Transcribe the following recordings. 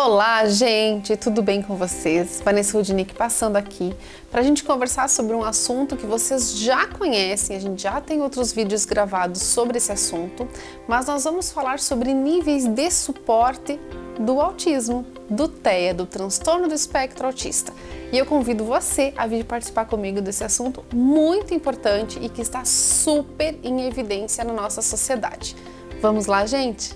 Olá, gente! Tudo bem com vocês? Vanessa Rudnick passando aqui para a gente conversar sobre um assunto que vocês já conhecem, a gente já tem outros vídeos gravados sobre esse assunto, mas nós vamos falar sobre níveis de suporte do autismo, do TEA, do transtorno do espectro autista. E eu convido você a vir participar comigo desse assunto muito importante e que está super em evidência na nossa sociedade. Vamos lá, gente?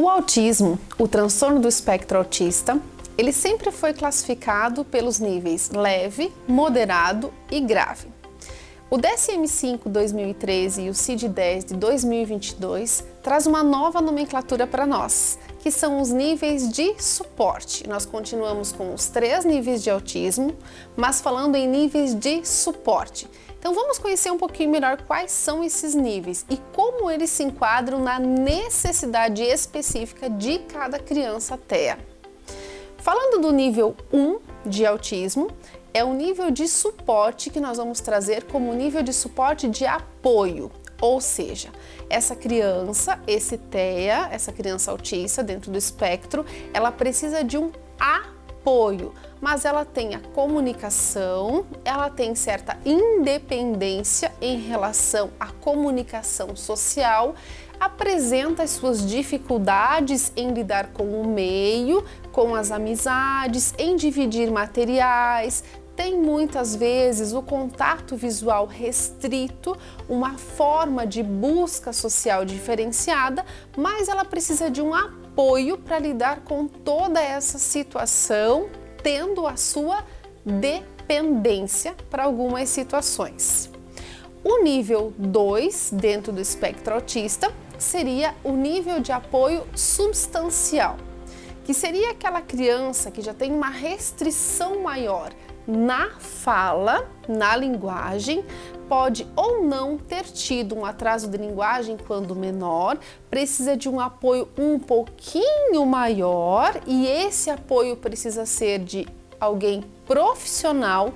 O autismo, o transtorno do espectro autista, ele sempre foi classificado pelos níveis leve, moderado e grave. O DSM-5 2013 e o CID-10 de 2022 traz uma nova nomenclatura para nós, que são os níveis de suporte. Nós continuamos com os 3 níveis de autismo, mas falando em níveis de suporte. Então vamos conhecer um pouquinho melhor quais são esses níveis e como eles se enquadram na necessidade específica de cada criança TEA. Falando do nível 1 de autismo, é o nível de suporte que nós vamos trazer como nível de suporte de apoio. Ou seja, essa criança, esse TEA, essa criança autista dentro do espectro, ela precisa de um apoio, mas ela tem a comunicação, ela tem certa independência em relação à comunicação social, apresenta as suas dificuldades em lidar com o meio, com as amizades, em dividir materiais, tem muitas vezes o contato visual restrito, uma forma de busca social diferenciada, mas ela precisa de um apoio para lidar com toda essa situação, tendo a sua dependência para algumas situações. O nível 2 dentro do espectro autista seria o nível de apoio substancial, que seria aquela criança que já tem uma restrição maior na fala, na linguagem, pode ou não ter tido um atraso de linguagem quando menor, precisa de um apoio um pouquinho maior e esse apoio precisa ser de alguém profissional,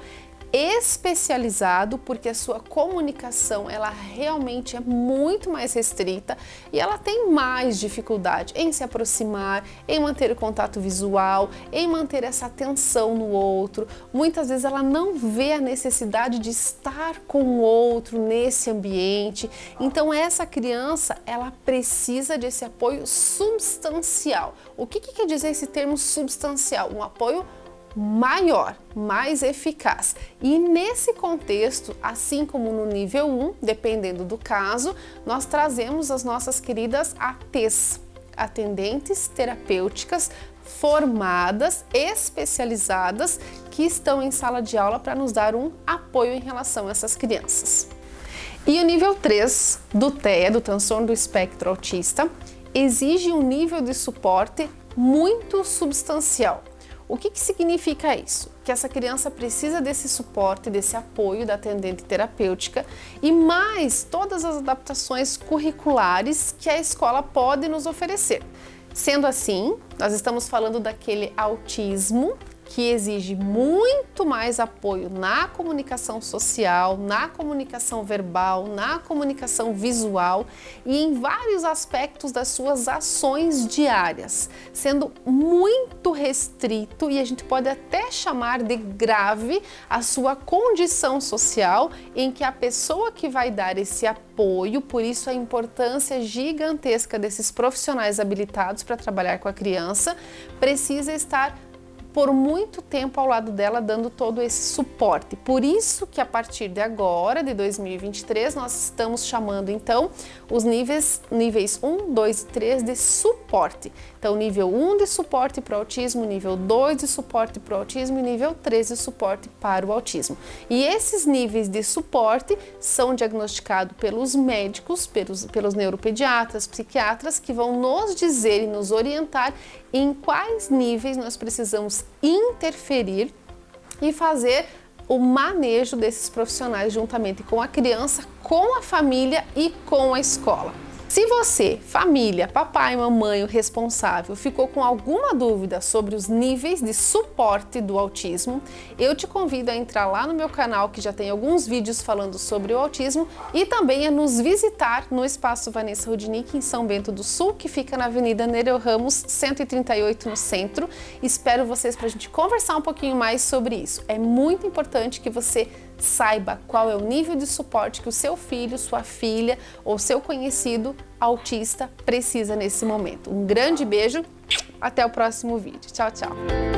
especializado, porque a sua comunicação ela realmente é muito mais restrita e ela tem mais dificuldade em se aproximar, em manter o contato visual, em manter essa atenção no outro. Muitas vezes ela não vê a necessidade de estar com o outro nesse ambiente. Então essa criança ela precisa desse apoio substancial. O que quer dizer esse termo substancial? Um apoio maior, mais eficaz. E nesse contexto, assim como no nível 1, dependendo do caso, nós trazemos as nossas queridas ATs, atendentes terapêuticas formadas, especializadas, que estão em sala de aula para nos dar um apoio em relação a essas crianças. E o nível 3 do TEA, do transtorno do espectro autista, exige um nível de suporte muito substancial. O que significa isso? Que essa criança precisa desse suporte, desse apoio da atendente terapêutica e mais todas as adaptações curriculares que a escola pode nos oferecer. Sendo assim, nós estamos falando daquele autismo que exige muito mais apoio na comunicação social, na comunicação verbal, na comunicação visual e em vários aspectos das suas ações diárias, sendo muito restrito e a gente pode até chamar de grave a sua condição social em que a pessoa que vai dar esse apoio, por isso a importância gigantesca desses profissionais habilitados para trabalhar com a criança, precisa estar por muito tempo ao lado dela, dando todo esse suporte. Por isso que a partir de agora, de 2023, nós estamos chamando então os níveis 1, 2 e 3 de suporte. Então, nível 1 de suporte para o autismo, nível 2 de suporte para o autismo e nível 3 de suporte para o autismo. E esses níveis de suporte são diagnosticados pelos médicos, pelos neuropediatras, psiquiatras, que vão nos dizer e nos orientar em quais níveis nós precisamos interferir e fazer o manejo desses profissionais juntamente com a criança, com a família e com a escola. Se você, família, papai, mamãe, o responsável, ficou com alguma dúvida sobre os níveis de suporte do autismo, eu te convido a entrar lá no meu canal, que já tem alguns vídeos falando sobre o autismo, e também a nos visitar no Espaço Vanessa Rudnick, em São Bento do Sul, que fica na Avenida Nereu Ramos, 138, no centro. Espero vocês para a gente conversar um pouquinho mais sobre isso. É muito importante que você saiba qual é o nível de suporte que o seu filho, sua filha ou seu conhecido autista precisa nesse momento. Um grande beijo, até o próximo vídeo. Tchau, tchau!